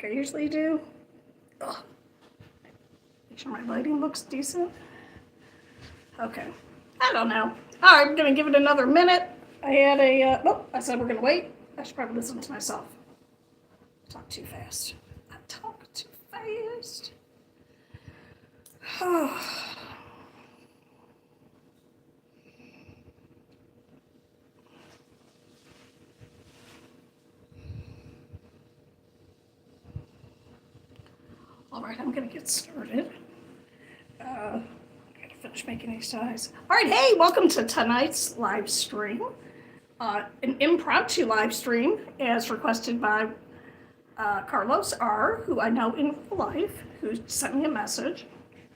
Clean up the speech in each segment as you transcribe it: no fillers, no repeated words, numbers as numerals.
like I usually do. Ugh. Make sure my lighting looks decent. Okay. I don't know. All right, I'm going to give it another minute. I had I said we're going to wait. I should probably listen to myself. I talk too fast. I talk too fast. All right, I'm going to get started. I got to finish making these ties. All right, hey, welcome to tonight's live stream. An impromptu live stream as requested by Carlos R., who I know in real life, who sent me a message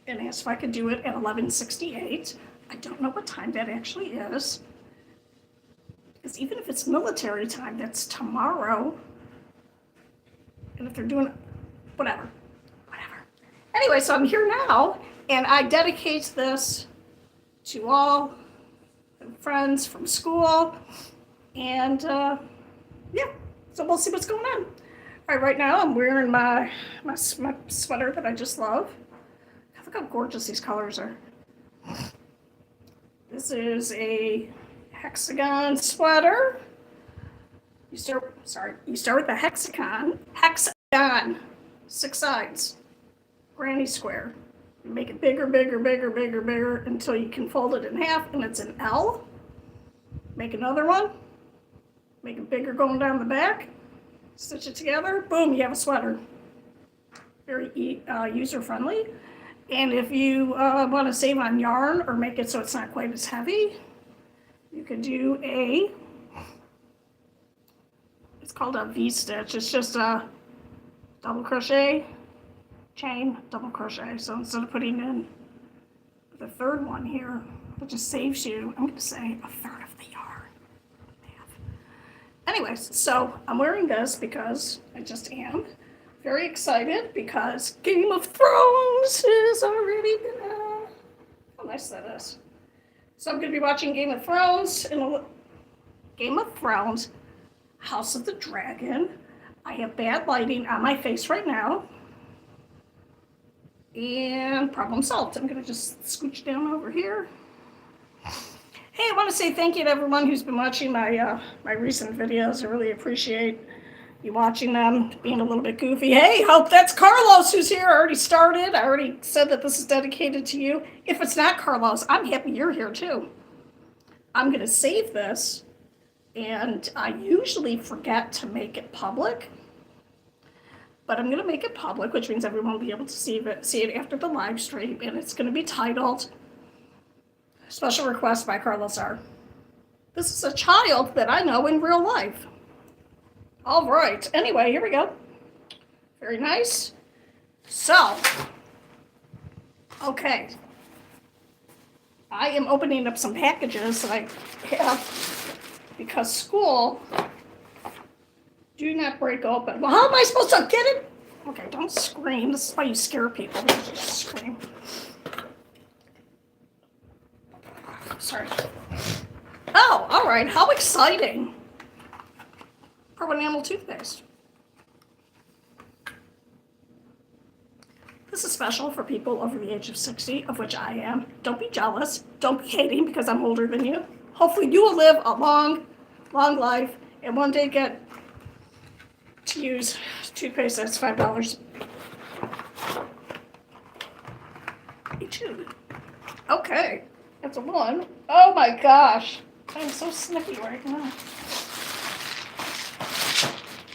and asked if I could do it at 11:68. I don't know what time that actually is. Because even if it's military time, that's tomorrow. And if they're doing whatever. Anyway, so I'm here now, and I dedicate this to all friends from school, and yeah, so we'll see what's going on. All right now I'm wearing my sweater that I just love. Look how gorgeous these colors are. This is a hexagon sweater. You start with the hexagon, 6 sides. Granny square. You make it bigger until you can fold it in half and it's an L. Make another one. Make it bigger going down the back. Stitch it together. Boom, you have a sweater. Very user-friendly. And if you want to save on yarn or make it so it's not quite as heavy, you could do it's called a V-stitch. It's just a double crochet, chain, double crochet. So instead of putting in the third one here, it just saves you, I'm going to say, a third of the yarn. Anyways, so I'm wearing this because I just am very excited because Game of Thrones has already been out. How nice that is. So I'm going to be watching Game of Thrones, House of the Dragon. I have bad lighting on my face right now. And problem solved. I'm going to just scooch down over here. Hey, I want to say thank you to everyone who's been watching my recent videos. I really appreciate you watching them, being a little bit goofy. Hey, hope that's Carlos who's here. I already started. I already said that this is dedicated to you. If it's not Carlos, I'm happy you're here too. I'm going to save this, and I usually forget to make it public. But I'm going to make it public, which means everyone will be able to see it after the live stream, and it's going to be titled Special Request by Carlos R. This is a child that I know in real life. All right. Anyway, here we go. Very nice. So, okay. I am opening up some packages that I have because school... Do not break open. Well, how am I supposed to get it? Okay, don't scream. This is why you scare people. You just scream. Sorry. Oh, all right. How exciting. Pro enamel toothpaste. This is special for people over the age of 60, of which I am. Don't be jealous. Don't be hating because I'm older than you. Hopefully you will live a long, long life and one day get to use toothpaste that's $5 a tube. Okay, that's a one. Oh my gosh, I'm so snippy right now.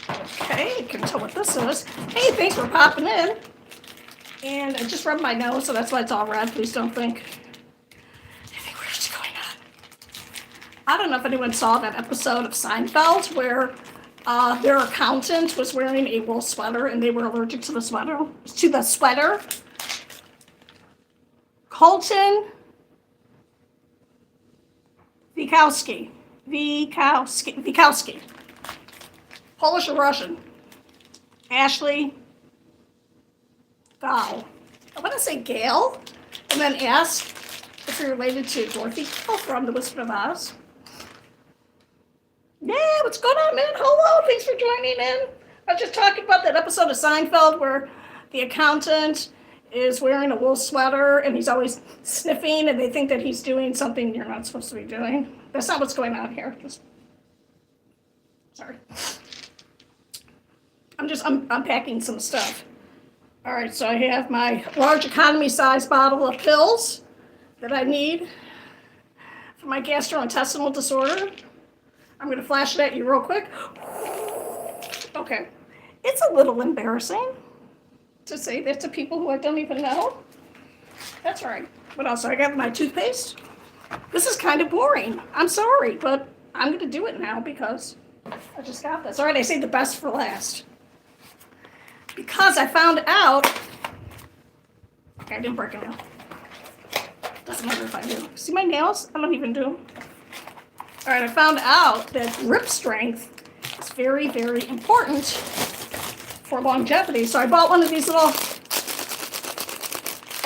Okay, you can tell what this is. Hey, thanks for popping in. And I just rubbed my nose, so that's why it's all red. Please don't think anything weird's going on. I don't know if anyone saw that episode of Seinfeld where their accountant was wearing a wool sweater and they were allergic to the sweater. Colton Vikowski. Polish or Russian. Ashley Gal. I want to say Gail, and then ask if you're related to Dorothy from The Wizard of Oz. Yeah, what's going on, man? Hello, thanks for joining in. I was just talking about that episode of Seinfeld where the accountant is wearing a wool sweater and he's always sniffing and they think that he's doing something you're not supposed to be doing. That's not what's going on here. Sorry. I'm unpacking some stuff. All right, so I have my large economy size bottle of pills that I need for my gastrointestinal disorder. I'm going to flash it at you real quick. Okay. It's a little embarrassing to say that to people who I don't even know. That's all right. What else? I got my toothpaste. This is kind of boring. I'm sorry, but I'm going to do it now because I just got this. All right, I saved the best for last. Because I found out, okay, I didn't break a nail. Doesn't matter if I do. See my nails? I don't even do them. All right, I found out that grip strength is very, very important for longevity. So I bought one of these little,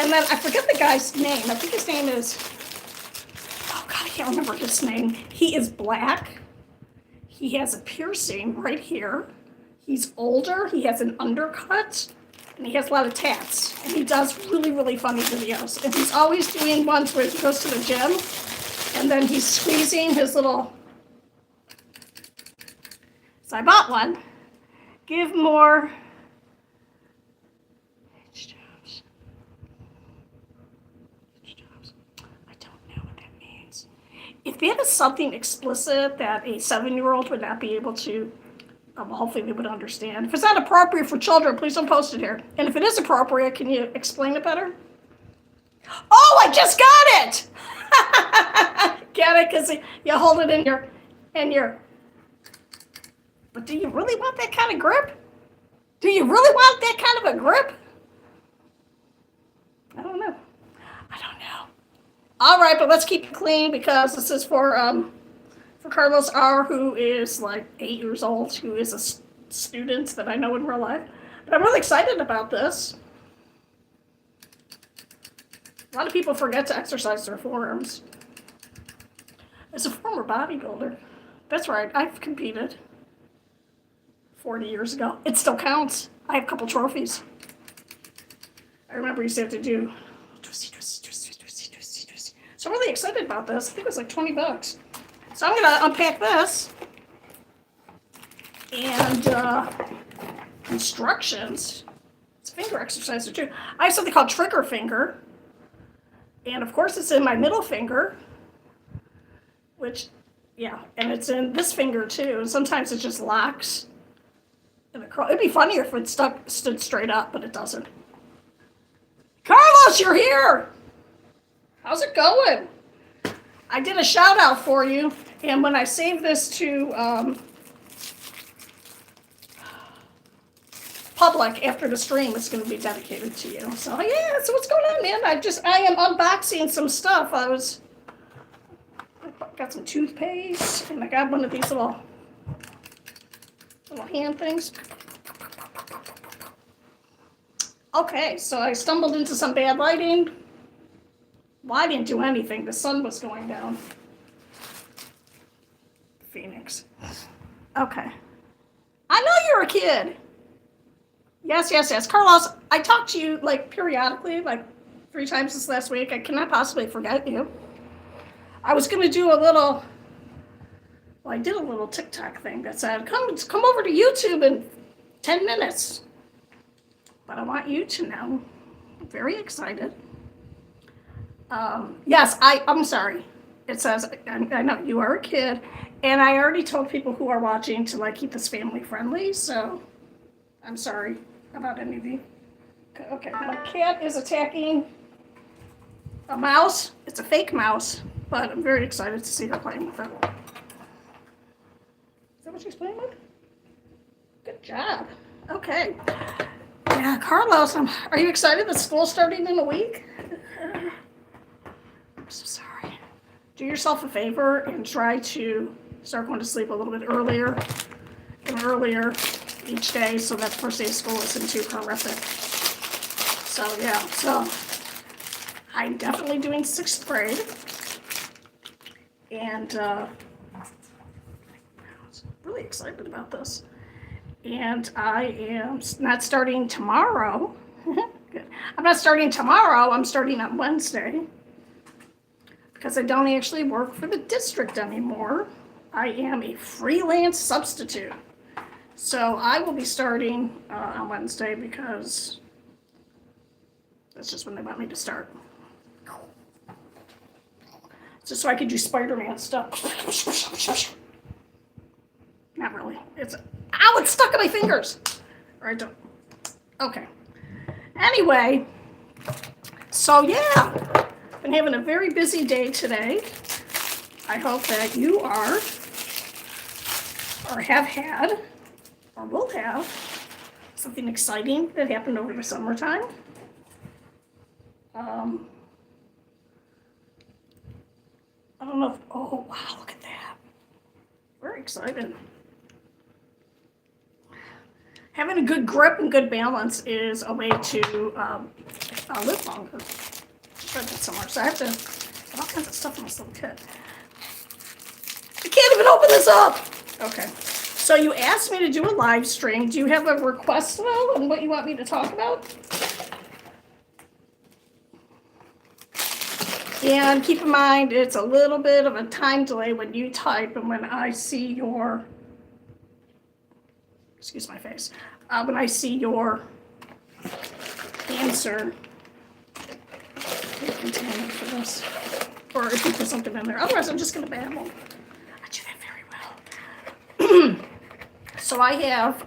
and then I forget the guy's name. I think his name is, oh God, I can't remember his name. He is black. He has a piercing right here. He's older, he has an undercut, and he has a lot of tats. And he does really, really funny videos. And he's always doing ones where he goes to the gym, and then he's squeezing his little... So I bought one. Give more... I don't know what that means. If that is something explicit that a 7-year-old would not be able to... hopefully they would understand. If it's not appropriate for children, please don't post it here. And if it is appropriate, can you explain it better? Oh, I just got it! Get it? Because you hold it in your... But do you really want that kind of grip? Do you really want that kind of a grip? I don't know. All right, but let's keep it clean because this is for Carlos R., who is like 8 years old, who is a student that I know in real life. But I'm really excited about this. A lot of people forget to exercise their forearms. As a former bodybuilder, that's right, I've competed 40 years ago. It still counts. I have a couple trophies. I remember you used to have to do twisty. So I'm really excited about this. I think it was like $20. So I'm going to unpack this and instructions. It's a finger exerciser too. I have something called trigger finger. And of course it's in my middle finger, which, yeah, and it's in this finger too. And sometimes it just locks. And it'd be funnier if it stood straight up, but it doesn't. Carlos, you're here. How's it going? I did a shout out for you. And when I save this to public after the stream, it's going to be dedicated to you. So yeah, so what's going on, man? I am unboxing some stuff. I got some toothpaste, and I got one of these little hand things. Okay, so I stumbled into some bad lighting. Well, I didn't do anything. The sun was going down. Phoenix. Okay. I know you're a kid. Yes. Carlos, I talked to you like periodically, like 3 times this last week. I cannot possibly forget you. I was going to do I did a little TikTok thing that said, come over to YouTube in 10 minutes. But I want you to know, I'm very excited. Yes, I'm sorry. It says, I know you are a kid, and I already told people who are watching to keep this family friendly, so I'm sorry about any of you. Okay, my cat is attacking a mouse. It's a fake mouse, but I'm very excited to see her playing with it. Is that what she's playing with? Good job. Okay. Yeah, Carlos, are you excited that school's starting in a week? I'm so sorry. Do yourself a favor and try to start going to sleep a little bit earlier and earlier each day so that the first day of school isn't too horrific. So yeah, I'm definitely doing 6th grade. And I'm really excited about this. and I am not starting tomorrow. Good. I'm not starting tomorrow, I'm starting on Wednesday because I don't actually work for the district anymore. I am a freelance substitute. So I will be starting on Wednesday because that's just when they want me to start. Just so I could do Spider-Man stuff. Not really. Ow, it's stuck in my fingers. Or I don't. Okay. Anyway, so yeah, been having a very busy day today. I hope that you are, or have had, or will have something exciting that happened over the summertime. I don't know if, oh wow, look at that. Very excited. Having a good grip and good balance is a way to live longer. Just read that somewhere. So I have to have all kinds of stuff in this little kit. I can't even open this up. Okay. So you asked me to do a live stream. Do you have a request though and what you want me to talk about? And keep in mind, it's a little bit of a time delay when you type and when I see your, excuse my face, when I see your answer. Container for this, or if you put something in there. Otherwise, I'm just going to babble. I do that very well. So I have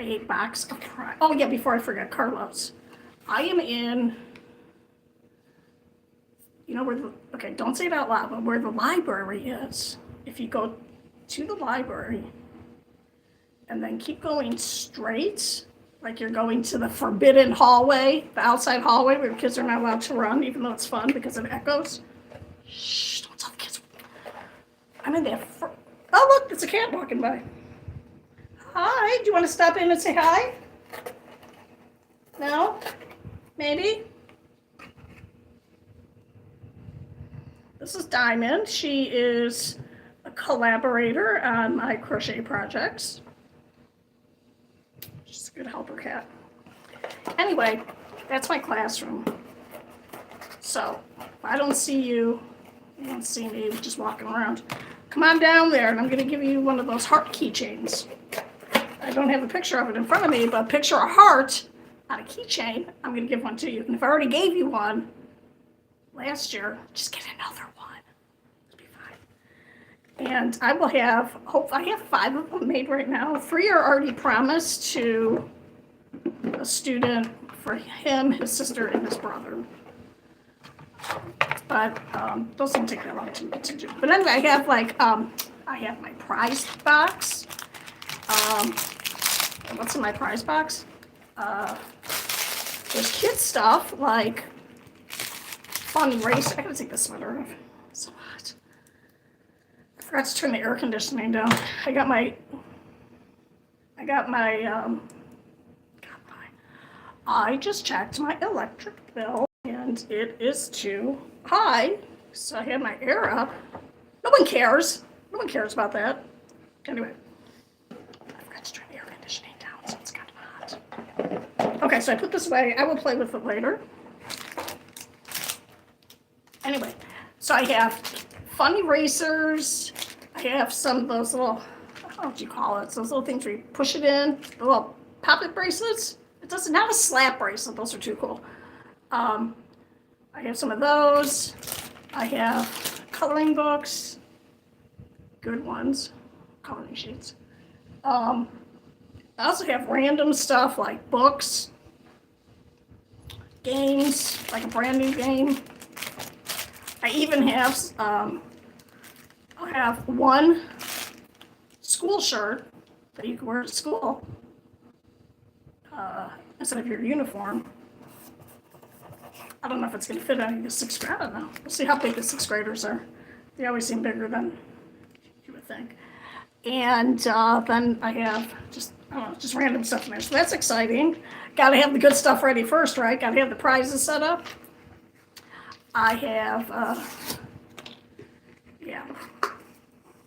a box of oh yeah, before I forget, Carlos. I am in, you know where the, okay, don't say it out loud, but where the library is. If you go to the library and then keep going straight, like you're going to the forbidden hallway, the outside hallway where kids are not allowed to run, even though it's fun because it echoes. Shh, don't tell the kids. I'm in there. Oh, look, it's a cat walking by. Hi, do you want to stop in and say hi? No? Maybe? This is Diamond. She is a collaborator on my crochet projects. She's a good helper cat. Anyway, that's my classroom. So, if I don't see you, you don't see me just walking around. Come on down there, and I'm going to give you one of those heart keychains. I don't have a picture of it in front of me, but picture a heart on a keychain. I'm going to give one to you. And if I already gave you one last year, just get another one. It'll be fine. And I will have, I have 5 of them made right now. 3 are already promised to a student for him, his sister, and his brother. But those don't take that long to do. But anyway, I have I have my prize box. What's in my prize box? There's kid stuff like fun race. I gotta take this sweater off. It's so hot. I forgot to turn the air conditioning down. I just checked my electric bill and it is too high. So I have my air up. No one cares. No one cares about that. Anyway, I forgot to turn the air conditioning down, so it's kind of hot. Okay, so I put this away. I will play with it later. Anyway, so I have fun erasers. I have some of those little, I don't know what you call it, those little things where you push it in, the little pop-it bracelets. It doesn't, not a slap bracelet, those are too cool. I have some of those. I have coloring books, good ones, coloring sheets. I also have random stuff like books, games, like a brand new game. I even have, I'll have one school shirt that you can wear to school instead of your uniform. I don't know if it's going to fit any of the 6th grade. I don't know. We'll see how big the 6th graders are. They always seem bigger than you would think. And then I have just random stuff in there. So that's exciting. Got to have the good stuff ready first, right? Got to have the prizes set up. I have, yeah,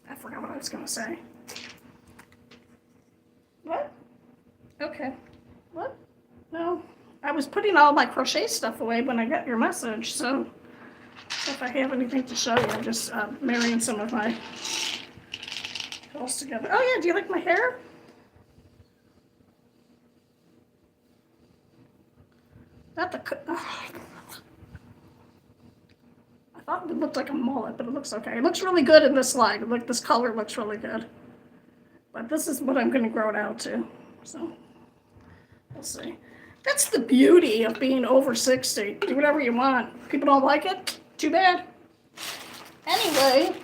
I forgot what I was going to say. Okay. What? No. I was putting all my crochet stuff away when I got your message, so if I have anything to show you, I'm just marrying some of my pills together. Oh yeah, do you like my hair? Not the. I thought it looked like a mullet, but it looks okay. It looks really good in this light. Like this color looks really good. But this is what I'm going to grow it out to. So we'll see. That's the beauty of being over 60. Do whatever you want. People don't like it? Too bad. Anyway,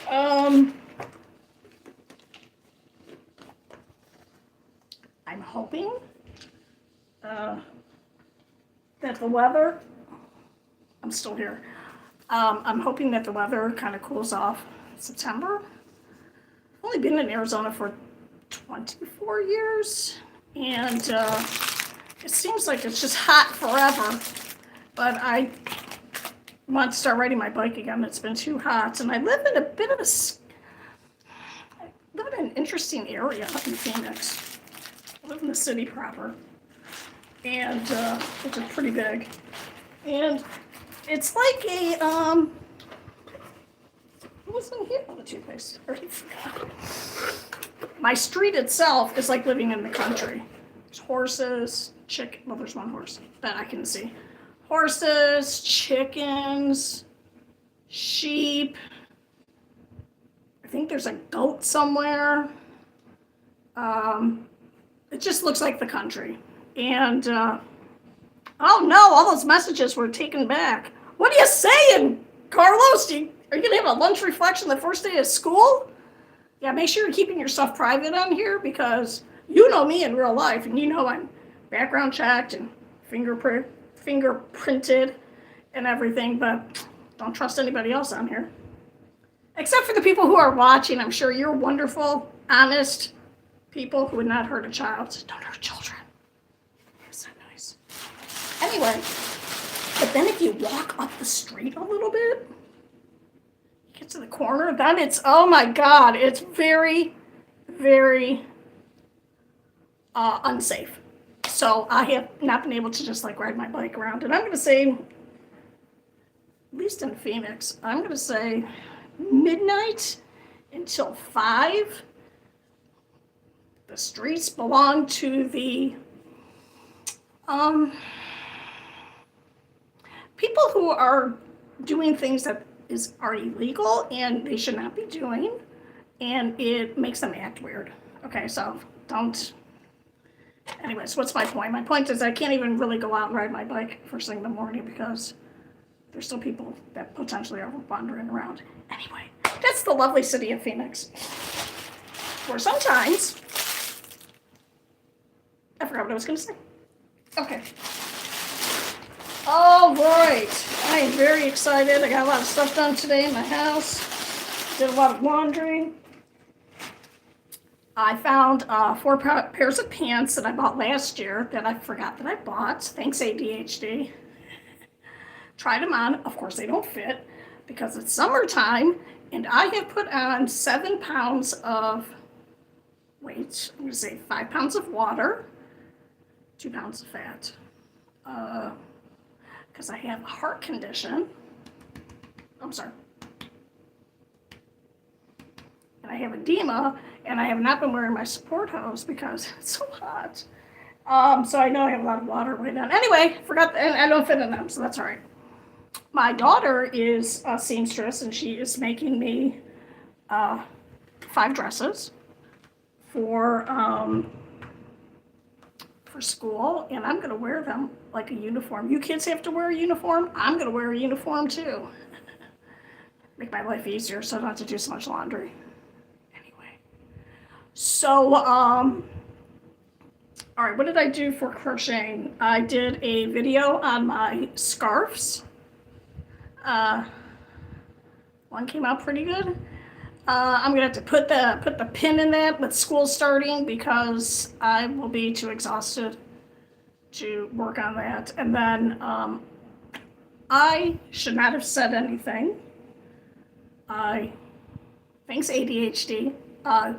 I'm hoping that the weather, I'm still here. I'm hoping that the weather kind of cools off in September. I've only been in Arizona for 24 years, and it seems like it's just hot forever. But I want to start riding my bike again. It's been too hot, and I live in an interesting area in Phoenix. I live in the city proper, and which is pretty big. And it's like a what was in here? Oh, the toothpaste. I already forgot. My street itself is like living in the country. There's horses, chicken. Well, there's one horse that I can see. Horses, chickens, sheep. I think there's a goat somewhere. It just looks like the country. And oh no, all those messages were taken back. What are you saying, Carlos? Are you gonna have a lunch reflection the first day of school? Yeah, make sure you're keeping your stuff private on here because you know me in real life, and you know I'm background checked and fingerprinted and everything, but don't trust anybody else on here. Except for the people who are watching. I'm sure you're wonderful, honest people who would not hurt a child. Don't hurt children. It's so nice. Anyway, but then if you walk up the street a little bit, you get to the corner, then it's, oh my God, it's very, very unsafe. So I have not been able to just like ride my bike around. And I'm going to say, at least in Phoenix, I'm going to say midnight until 5. The streets belong to the people who are doing things that are illegal and they should not be doing, and it makes them act weird. Okay, so don't. Anyways, what's my point? My point is I can't even really go out and ride my bike first thing in the morning because there's still people that potentially are wandering around. Anyway, that's the lovely city of Phoenix. Where sometimes, I forgot what I was going to say. Okay. All right. I am very excited. I got a lot of stuff done today in my house. Did a lot of laundry. I found 4 pairs of pants that I bought last year that I forgot that I bought. Thanks, ADHD. Tried them on. Of course, they don't fit because it's summertime, and I have put on 7 pounds of, I'm going to say 5 pounds of water, 2 pounds of fat, because I have a heart condition. I'm sorry. And I have edema, and I have not been wearing my support hose because it's so hot. So I know I have a lot of water way down. Anyway, forgot, and I don't fit in them, so that's all right. My daughter is a seamstress, and she is making me 5 dresses for school, and I'm going to wear them like a uniform. You kids have to wear a uniform. I'm going to wear a uniform too. Make my life easier so I don't have to do so much laundry. Anyway, so all right, what did I do for crocheting? I did a video on my scarves. One came out pretty good. I'm gonna have to put the pin in that with school starting because I will be too exhausted to work on that. And then I should not have said anything. Thanks ADHD,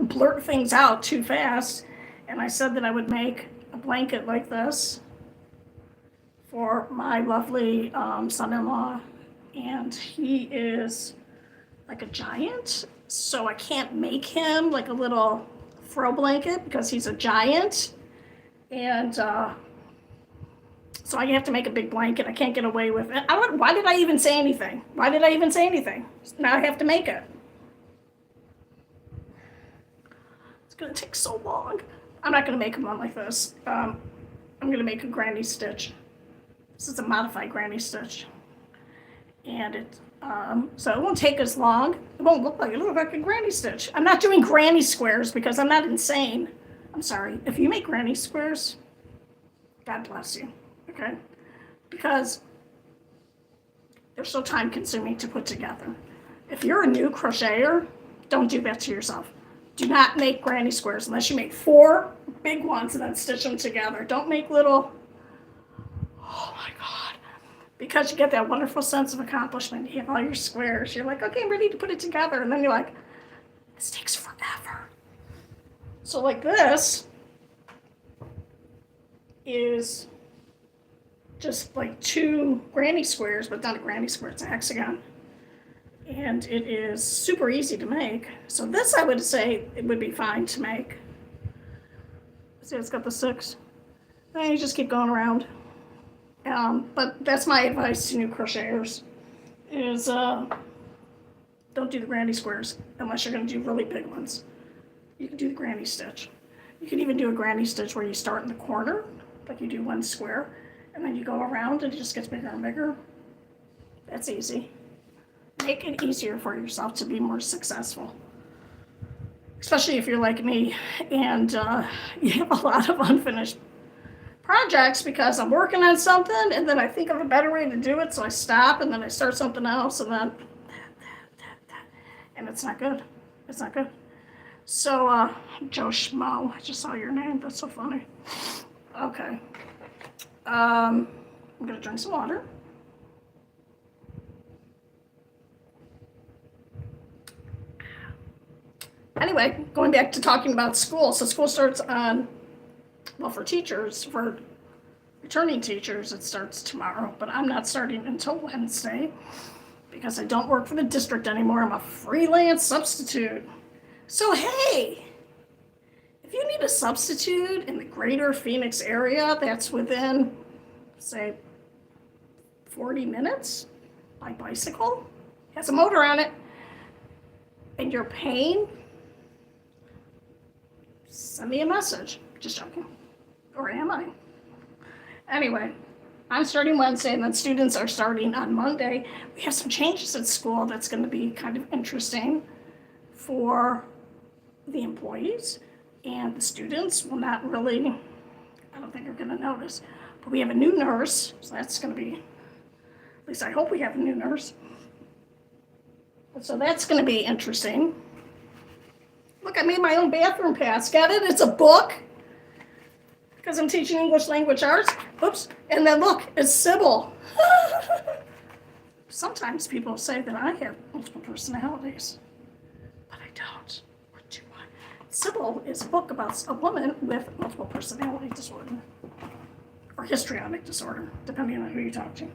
blurt things out too fast. And I said that I would make a blanket like this for my lovely son-in-law, and he is like a giant, so I can't make him like a little throw blanket because he's a giant, and so I have to make a big blanket. I can't get away with it. Why did I even say anything? Why did I even say anything? Now I have to make it. It's gonna take so long. I'm not gonna make him one like this. I'm gonna make a granny stitch. This is a modified granny stitch, and so it won't take as long. It won't look like a granny stitch. I'm not doing granny squares because I'm not insane. I'm sorry. If you make granny squares, God bless you. Okay? Because they're so time consuming to put together. If you're a new crocheter, don't do that to yourself. Do not make granny squares unless you make 4 big ones and then stitch them together. Don't make little, oh my God. Because you get that wonderful sense of accomplishment. You have all your squares. You're like, okay, I'm ready to put it together. And then you're like, this takes forever. So like this is just like 2 granny squares, but not a granny square, it's a hexagon. And it is super easy to make. So this, I would say, it would be fine to make. See, it's got the 6. And you just keep going around. But that's my advice to new crocheters, is don't do the granny squares unless you're going to do really big ones. You can do the granny stitch. You can even do a granny stitch where you start in the corner, like you do 1 square, and then you go around and it just gets bigger and bigger. That's easy. Make it easier for yourself to be more successful. Especially if you're like me and you have a lot of unfinished projects because I'm working on something and then I think of a better way to do it, so I stop and then I start something else and then and it's not good. It's not good. So Joe Schmo, I just saw your name. That's so funny. Okay. I'm gonna drink some water. Anyway, going back to talking about school. So school starts on, well, for teachers, for returning teachers, it starts tomorrow, but I'm not starting until Wednesday because I don't work for the district anymore. I'm a freelance substitute. So hey, if you need a substitute in the greater Phoenix area that's within, say, 40 minutes by bicycle, has a motor on it, and you're paying, send me a message. Just joking. Or am I? Anyway, I'm starting Wednesday, and then students are starting on Monday. We have some changes at school that's going to be kind of interesting for the employees, and the students will not really, I don't think are going to notice. But we have a new nurse, so that's going to be, at least I hope we have a new nurse. So that's going to be interesting. Look, I made my own bathroom pass. Get it? It's a book. Because I'm teaching English language arts. Oops. And then look, it's Sybil. Sometimes people say that I have multiple personalities. But I don't. Or do I? Sybil is a book about a woman with multiple personality disorder. Or histrionic disorder, depending on who you talk to.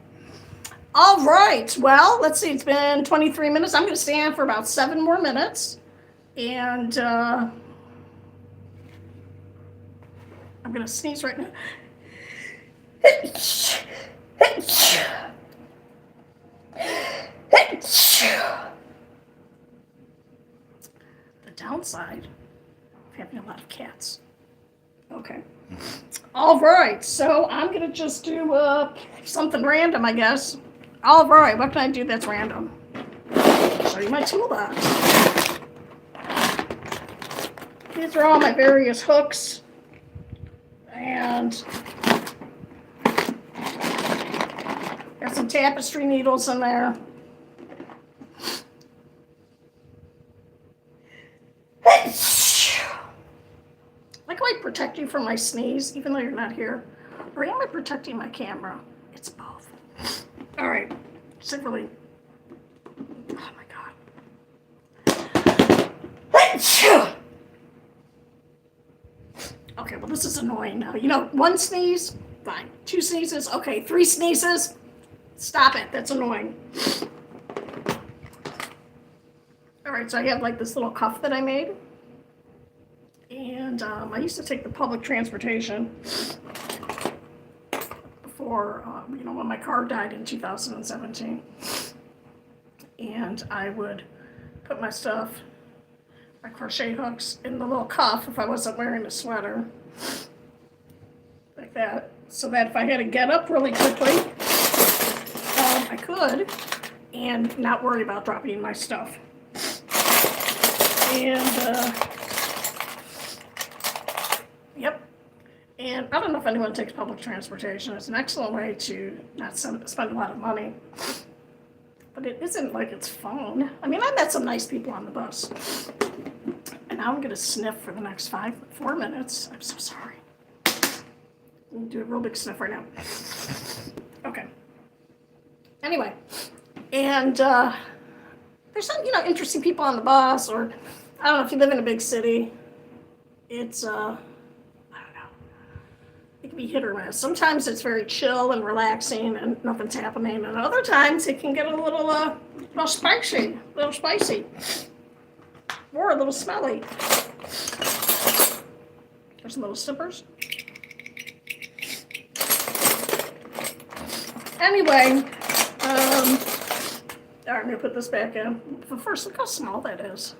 All right. Well, let's see. It's been 23 minutes. I'm going to stand for about 7 more minutes. And I'm going to sneeze right now. The downside of having a lot of cats. Okay. All right. So I'm going to just do something random, I guess. All right. What can I do that's random? Show you my toolbox. These are all my various hooks. And got some tapestry needles in there. Like how I protect you from my sneeze, even though you're not here. Or am I protecting my camera? It's both. All right. Just really. Oh my God. Okay, well, this is annoying now. You know, 1 sneeze, fine. 2 sneezes, okay. 3 sneezes, stop it. That's annoying. All right, so I have like this little cuff that I made. And I used to take the public transportation before, you know, when my car died in 2017. And I would put my stuff, my crochet hooks, in the little cuff if I wasn't wearing a sweater. Like that. So that if I had to get up really quickly, I could, and not worry about dropping my stuff. And, yep. And I don't know if anyone takes public transportation. It's an excellent way to not spend a lot of money. But it isn't like it's fun. I mean, I met some nice people on the bus. And now I'm going to sniff for the next 4 minutes. I'm so sorry. I'm going to do a real big sniff right now. Okay. Anyway. And there's some, you know, interesting people on the bus, or I don't know if you live in a big city. It's, I don't know. It can be hit or miss. Sometimes it's very chill and relaxing and nothing's happening. And other times it can get a little spicy, or a little smelly. There's some little sippers. Anyway, all right, I'm gonna put this back in. But first, look how small that is.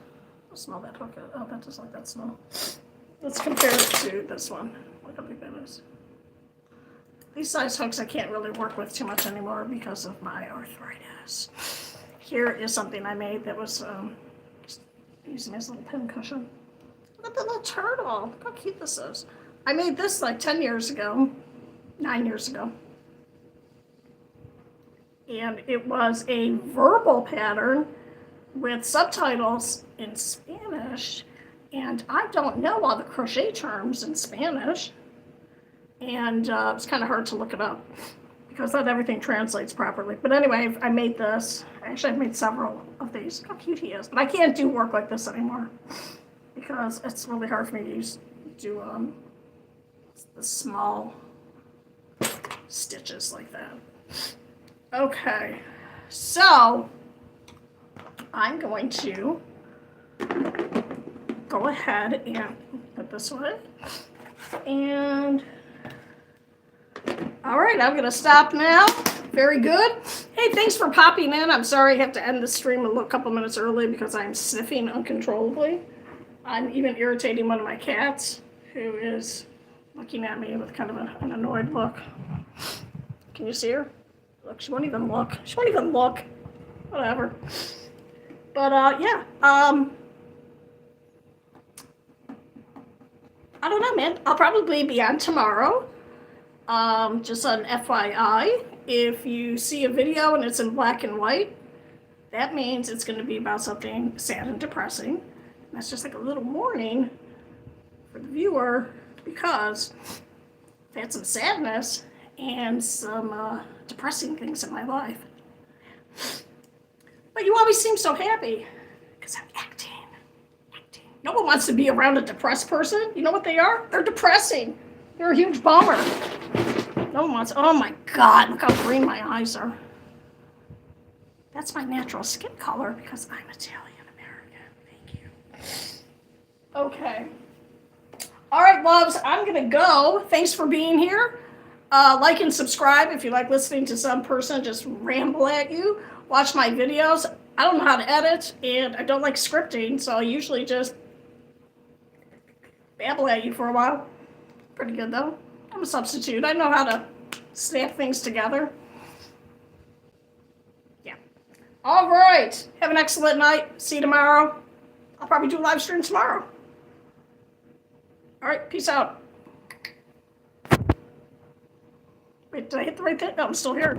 I'll smell that hook. Oh, that does like that smell. Let's compare it to this one. Look how big that is. These size hooks I can't really work with too much anymore because of my arthritis. Here is something I made that was using as a little pin cushion. Look at the little turtle. Look how cute this is. I made this like 10 years ago, 9 years ago. And it was a verbal pattern with subtitles in Spanish. And I don't know all the crochet terms in Spanish. And it's kind of hard to look it up because not everything translates properly. But anyway, I made this. Actually, I've made several of these. Look how cute he is. But I can't do work like this anymore because it's really hard for me to do the small stitches like that. Okay, so I'm going to go ahead and put this away. And all right, I'm going to stop now. Very good. Hey, thanks for popping in. I'm sorry I have to end the stream a couple minutes early because I'm sniffing uncontrollably. I'm even irritating one of my cats who is looking at me with kind of an annoyed look. Can you see her? Look, she won't even look. She won't even look. Whatever. But, yeah. I don't know, man. I'll probably be on tomorrow. Just an FYI. If you see a video and it's in black and white, that means it's going to be about something sad and depressing. That's just like a little warning for the viewer because I've had some sadness and some depressing things in my life. But you always seem so happy because I'm acting. No one wants to be around a depressed person. You know what they are? They're depressing. They're a huge bummer. No one wants, oh my God, look how green my eyes are. That's my natural skin color because I'm Italian American. Thank you. Okay. All right, loves, I'm going to go. Thanks for being here. Like and subscribe if you like listening to some person just ramble at you. Watch my videos. I don't know how to edit, and I don't like scripting, so I usually just babble at you for a while. Pretty good, though. I'm a substitute. I know how to snap things together. Yeah. All right. Have an excellent night. See you tomorrow. I'll probably do a live stream tomorrow. All right. Peace out. Wait, did I hit the right thing? No, I'm still here.